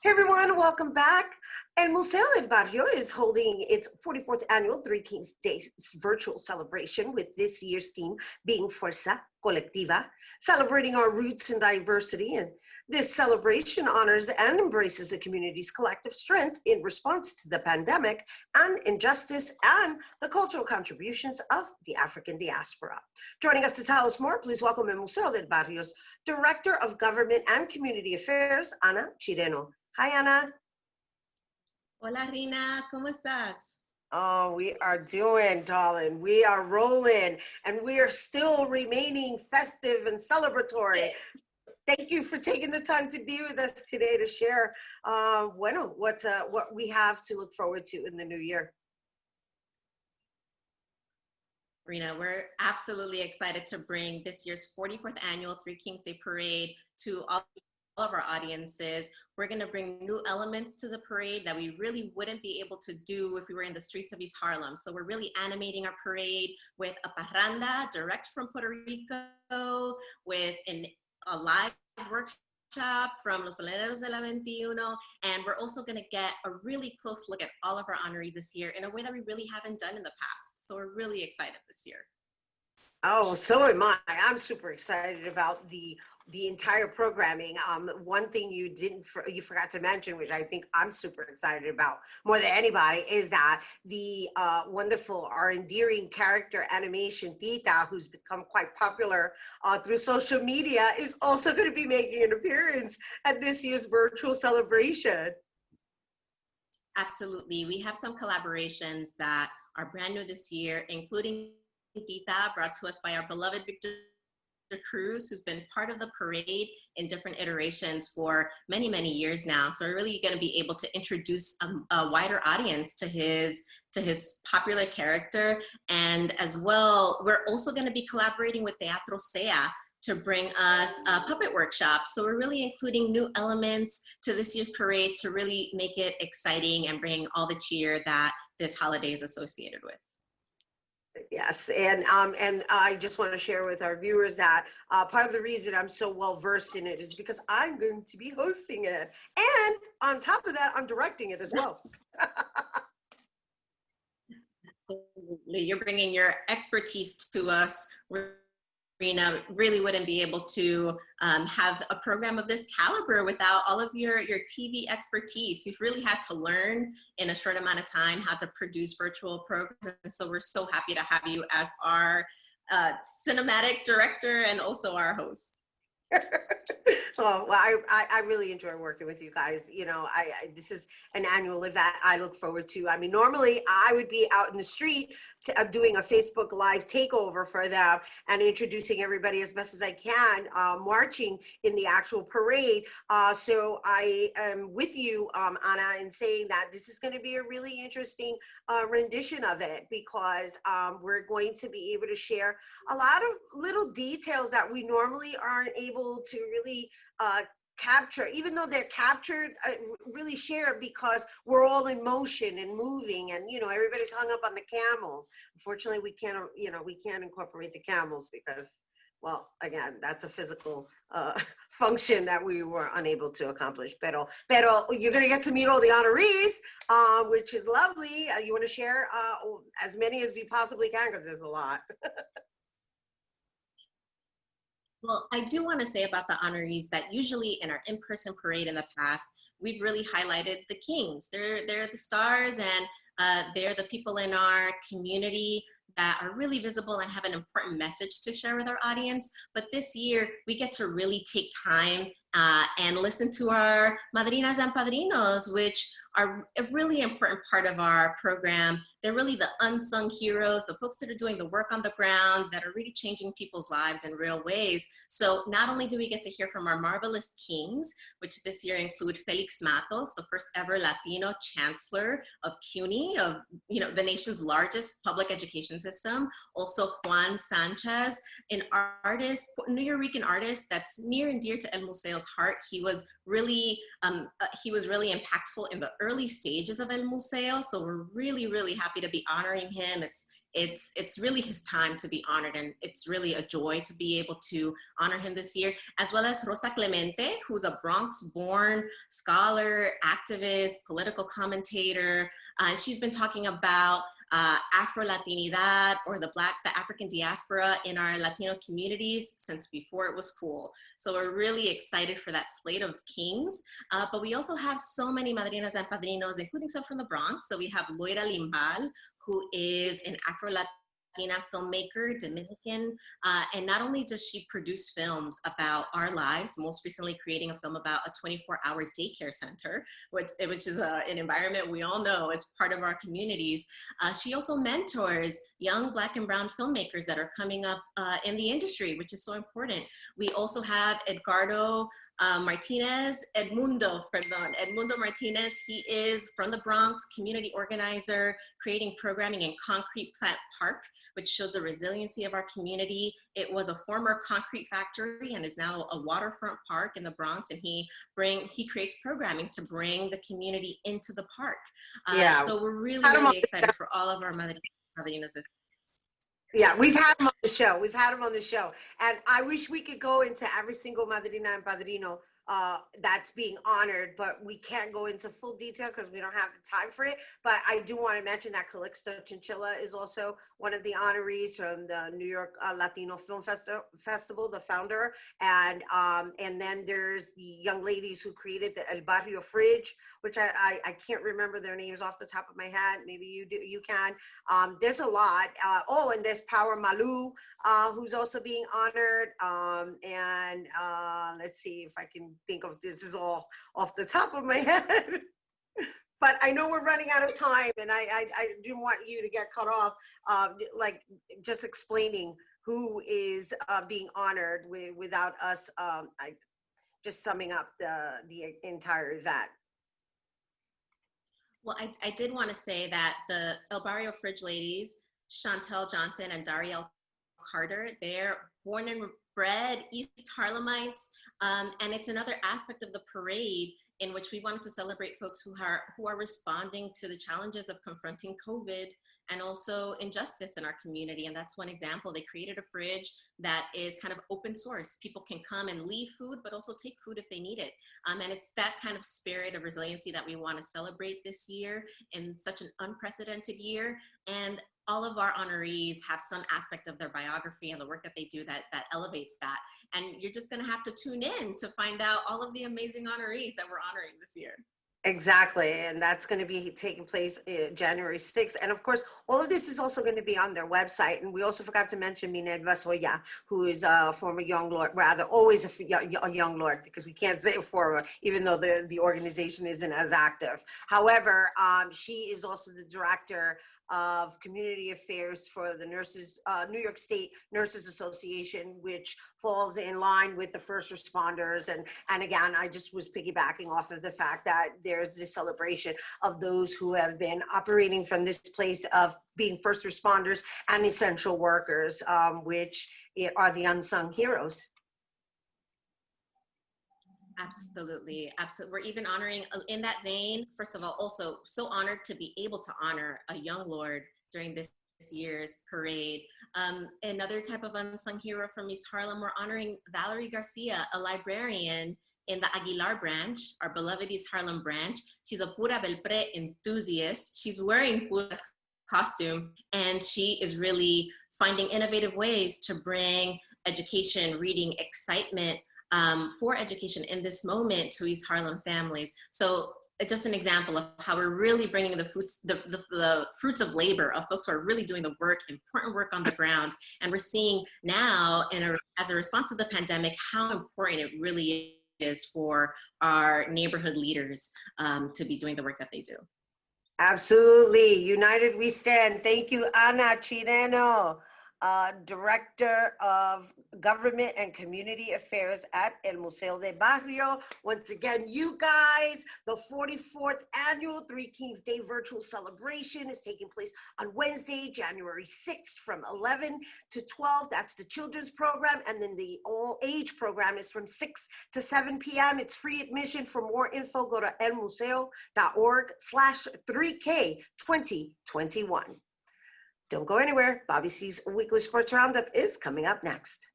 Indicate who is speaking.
Speaker 1: Hey everyone, welcome back. And Museo del Barrio is holding its 44th annual Three Kings Day virtual celebration, with this year's theme being Fuerza, Colectiva, celebrating our roots and diversity. And this celebration honors and embraces the community's collective strength in response to the pandemic and injustice and the cultural contributions of the African diaspora. Joining us to tell us more, please welcome in Museo del Barrio's Director of Government and Community Affairs, Ana Chireno. Hi, Ana.
Speaker 2: Hola, Rhina. ¿Cómo estás?
Speaker 1: Oh, we are doing, darling. We are rolling, and we are still remaining festive and celebratory. Thank you for taking the time to be with us today to share, what we have to look forward to in the new year.
Speaker 2: Rhina, we're absolutely excited to bring this year's 44th annual Three Kings Day Parade to all of our audiences. We're going to bring new elements to the parade that we really wouldn't be able to do if we were in the streets of East Harlem. So we're really animating our parade with a parranda direct from Puerto Rico, with a live workshop from Los Boleros de la 21. And we're also going to get a really close look at all of our honorees this year in a way that we really haven't done in the past. So we're really excited this year.
Speaker 1: Oh, so am I. I'm super excited about the entire programming. One thing you forgot to mention, which I think I'm super excited about more than anybody, is that the wonderful, our endearing character animation Tita, who's become quite popular through social media, is also going to be making an appearance at this year's virtual celebration.
Speaker 2: Absolutely. We have some collaborations that are brand new this year, including Tita, brought to us by our beloved Victor Cruz, who's been part of the parade in different iterations for many, many years now. So we're really going to be able to introduce a wider audience to his popular character. And as well, we're also going to be collaborating with Teatro Sea to bring us a puppet workshop. So we're really including new elements to this year's parade to really make it exciting and bring all the cheer that this holiday is associated with.
Speaker 1: Yes, and I just want to share with our viewers that part of the reason I'm so well versed in it is because I'm going to be hosting it, and on top of that, I'm directing it as well.
Speaker 2: You're bringing your expertise to us. Rhina really wouldn't be able to have a program of this caliber without all of your TV expertise. You've really had to learn in a short amount of time how to produce virtual programs. And so we're so happy to have you as our cinematic director and also our host.
Speaker 1: Oh, well, I really enjoy working with you guys. You know, this is an annual event I look forward to. I mean, normally I would be out in the street doing a Facebook Live takeover for them and introducing everybody as best as I can, marching in the actual parade. So I am with you, Ana, in saying that this is going to be a really interesting rendition of it, because we're going to be able to share a lot of little details that we normally aren't able to really capture, even though they're captured, really share, because we're all in motion and moving, and everybody's hung up on the camels. Unfortunately, we can't incorporate the camels because, well, again, that's a physical function that we were unable to accomplish. Pero you're gonna get to meet all the honorees, which is lovely. You want to share as many as we possibly can, because there's a lot.
Speaker 2: Well, I do want to say about the honorees that usually in our in-person parade in the past, we've really highlighted the kings. They're the stars, and they're the people in our community that are really visible and have an important message to share with our audience. But this year, we get to really take time and listen to our madrinas and padrinos, which are a really important part of our program. They're really the unsung heroes, the folks that are doing the work on the ground, that are really changing people's lives in real ways. So not only do we get to hear from our marvelous kings, which this year include Felix Matos, the first ever Latino chancellor of CUNY, of the nation's largest public education system. Also Juan Sanchez, an artist, New Rican artist that's near and dear to El Museo's heart. He was really impactful in the early stages of El Museo. So we're really, really happy to be honoring him. It's it's really his time to be honored, and it's really a joy to be able to honor him this year, as well as Rosa Clemente, who's a Bronx-born scholar, activist, political commentator. She's been talking about Afro-Latinidad, or the African diaspora in our Latino communities since before it was cool. So we're really excited for that slate of kings. But we also have so many madrinas and padrinos, including some from the Bronx. So we have Loira Limbal, who is an Afro-Latina filmmaker, Dominican, and not only does she produce films about our lives, most recently creating a film about a 24-hour daycare center, which is an environment we all know as part of our communities. She also mentors young Black and Brown filmmakers that are coming up in the industry, which is so important. We also have Edmundo Martinez. He is from the Bronx, community organizer, creating programming in Concrete Plant Park, which shows the resiliency of our community. It was a former concrete factory and is now a waterfront park in the Bronx, and he creates programming to bring the community into the park. So we're really excited for all of our Madrinos.
Speaker 1: Yeah, we've had him on the show. We've had him on the show. And I wish we could go into every single madrina and padrino that's being honored, but we can't go into full detail because we don't have the time for it. But I do want to mention that Calixto Chinchilla is also one of the honorees from the New York Latino Film Festival, the founder. And then there's the young ladies who created the El Barrio Fridge, which I can't remember their names off the top of my head. Maybe you can. There's a lot. And there's Power Malu, who's also being honored. Let's see if I can think of this. Is all off the top of my head. But I know we're running out of time, and I didn't want you to get cut off, like just explaining who is being honored without us just summing up the entire event.
Speaker 2: Well, I did want to say that the El Barrio Fridge ladies, Chantel Johnson and Darielle Carter, they're born and bred East Harlemites, and it's another aspect of the parade in which we wanted to celebrate folks who are responding to the challenges of confronting COVID and also injustice in our community. And that's one example. They created a fridge that is kind of open source. People can come and leave food, but also take food if they need it. And it's that kind of spirit of resiliency that we want to celebrate this year in such an unprecedented year. And all of our honorees have some aspect of their biography and the work that they do that elevates that. And you're just gonna have to tune in to find out all of the amazing honorees that we're honoring this year.
Speaker 1: Exactly, and that's going to be taking place January 6th. And of course, all of this is also going to be on their website. And we also forgot to mention Minerva Soya, who is a former young lord, rather always a young lord, because we can't say former, even though the organization isn't as active. However, she is also the director of community affairs for the New York State Nurses Association, which falls in line with the first responders. And again, I just was piggybacking off of the fact that there's this celebration of those who have been operating from this place of being first responders and essential workers, which are the unsung heroes.
Speaker 2: Absolutely. We're even honoring, in that vein, first of all, also so honored to be able to honor a young lord during this year's parade. Another type of unsung hero from East Harlem, we're honoring Valerie Garcia, a librarian in the Aguilar branch, our beloved East Harlem branch. She's a Pura Belpre enthusiast. She's wearing Pura's costume, and she is really finding innovative ways to bring education, reading, excitement, for education in this moment to East Harlem families. So just an example of how we're really bringing the fruits of labor of folks who are really doing the work, important work on the ground. And we're seeing now, as a response to the pandemic, how important it really is for our neighborhood leaders to be doing the work that they do.
Speaker 1: Absolutely. United we stand. Thank you, Ana Chireno, Director of Government and Community Affairs at El Museo Del Barrio. Once again, you guys, the 44th annual Three Kings Day virtual celebration is taking place on Wednesday, January 6th from 11 to 12. That's the children's program. And then the all age program is from 6 to 7 p.m. It's free admission. For more info, go to elmuseo.org/3K2021. Don't go anywhere. Bobby C's Weekly Sports Roundup is coming up next.